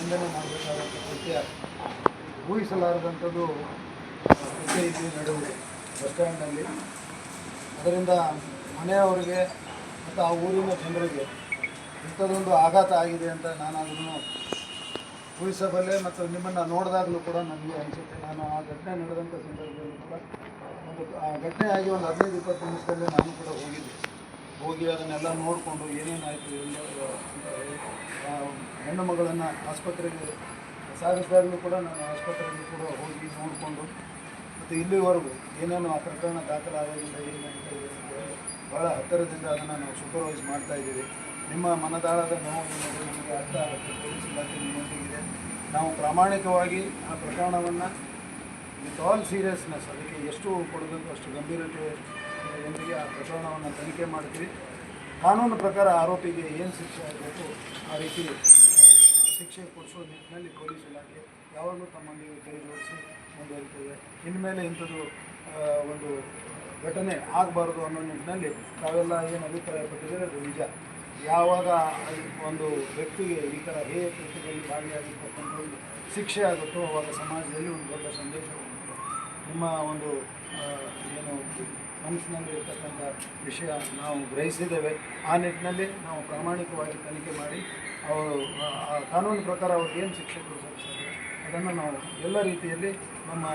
ಖಂಡನೆ ಮಾಡಬೇಕಾದಂಥ ಕೃತ್ಯ ಊಹಿಸಲಾರದಂಥದ್ದು ಕೃತ್ಯ ಇಲ್ಲಿ ನಡೆದಿದೆ ಬಸ್ ಸ್ಟ್ಯಾಂಡ್ನಲ್ಲಿ. ಅದರಿಂದ ಮನೆಯವರಿಗೆ ಮತ್ತು ಆ ಊರಿನ ಜನರಿಗೆ ಇಂಥದ್ದೊಂದು ಆಘಾತ ಆಗಿದೆ ಅಂತ ನಾನಾದ್ರೂ ಊಹಿಸಬಲ್ಲೆ. ಮತ್ತು ನಿಮ್ಮನ್ನು ನೋಡಿದಾಗಲೂ ಕೂಡ ನನಗೆ ಅನಿಸುತ್ತೆ, ನಾನು ಆ ಘಟನೆ ನಡೆದಂಥ ಸಂದರ್ಭದಲ್ಲಿ ಕೂಡ ಆ ಘಟನೆ ಆಗಿ ಒಂದು 15-20 ನಿಮಿಷದಲ್ಲೇ ನಾನು ಕೂಡ ಹೋಗಿ ಅದನ್ನೆಲ್ಲ ನೋಡಿಕೊಂಡು ಏನೇನಾಯಿತು ಹೆಣ್ಣು ಮಗಳನ್ನು ಆಸ್ಪತ್ರೆಗೆ ಸಾಗಿಸಿದಾಗಲೂ ಕೂಡ ನಾನು ಆಸ್ಪತ್ರೆಗೆ ಕೂಡ ಹೋಗಿ ನೋಡಿಕೊಂಡು ಮತ್ತು ಇಲ್ಲಿವರೆಗೂ ಏನೇನು ಆ ಪ್ರಕರಣ ದಾಖಲಾಗೋದ್ರಿಂದ ಏನಾಗಿದೆ ಭಾಳ ಹತ್ತಿರದಿಂದ ಅದನ್ನು ನಾವು ಸೂಪರ್ವೈಸ್ ಮಾಡ್ತಾಯಿದ್ದೀವಿ. ನಿಮ್ಮ ಮನದಾಳದ ನೋವು ಏನಿದೆ ನಮಗೆ ಅರ್ಥ ಆಗುತ್ತೆ. ಪೊಲೀಸ್ ಇಲಾಖೆ ನಿಮ್ಮೊಂದಿಗಿದೆ. ನಾವು ಪ್ರಾಮಾಣಿಕವಾಗಿ ಆ ಪ್ರಕರಣವನ್ನು ವಿತ್ ಆಲ್ ಸೀರಿಯಸ್ನೆಸ್ ಅದಕ್ಕೆ ಎಷ್ಟು ಕೊಡಬೇಕು ಅಷ್ಟು ಗಂಭೀರತೆಯೊಂದಿಗೆ ಆ ಪ್ರಕರಣವನ್ನು ತನಿಖೆ ಮಾಡ್ತೀವಿ. ಕಾನೂನು ಪ್ರಕಾರ ಆರೋಪಿಗೆ ಏನು ಶಿಕ್ಷೆ ಆಗಬೇಕು ಆ ರೀತಿ ಶಿಕ್ಷೆ ಕೊಡಿಸೋ ನಿಟ್ಟಿನಲ್ಲಿ ಪೊಲೀಸ್ ಇಲಾಖೆ ಯಾವಾಗಲೂ ತಮ್ಮೊಂದಿಗೆ ಕೈ ಜೋಡಿಸಿ ಮುಂದುವರಿತೇವೆ. ಇನ್ಮೇಲೆ ಇಂಥದ್ದು ಒಂದು ಘಟನೆ ಆಗಬಾರ್ದು ಅನ್ನೋ ನಿಟ್ಟಿನಲ್ಲಿ ತಾವೆಲ್ಲ ಏನು ಅಭಿಪ್ರಾಯ ಪಟ್ಟಿದ್ದಾರೆ ಅದು ನಿಜ. ಯಾವಾಗ ಒಂದು ವ್ಯಕ್ತಿಗೆ ಈ ಥರ ಹೇಯ ಕೃತ್ಯದಲ್ಲಿ ಭಾಗಿಯಾಗಿರ್ತಕ್ಕಂಥ ಒಂದು ಶಿಕ್ಷೆ ಆಗುತ್ತೋ ಅವಾಗ ಸಮಾಜದಲ್ಲಿ ಒಂದು ದೊಡ್ಡ ಸಂದೇಶ ಹೋಗುತ್ತೆ. ನಿಮ್ಮ ಒಂದು ಏನು ಮನಸ್ಸಿನಲ್ಲಿ ಇರ್ತಕ್ಕಂಥ ವಿಷಯ ನಾವು ಗ್ರಹಿಸಿದ್ದೇವೆ. ಆ ನಿಟ್ಟಿನಲ್ಲಿ ನಾವು ಪ್ರಾಮಾಣಿಕವಾಗಿ ತನಿಖೆ ಮಾಡಿ ಅವರು ಆ ಕಾನೂನು ಪ್ರಕಾರ ಅವ್ರಿಗೆ ಏನು ಶಿಕ್ಷೆ ಕೊಡಿಸೋಕ್ಕೆ ಸಾಧ್ಯ ಅದನ್ನು ನಾವು ಎಲ್ಲ ರೀತಿಯಲ್ಲಿ ನಮ್ಮ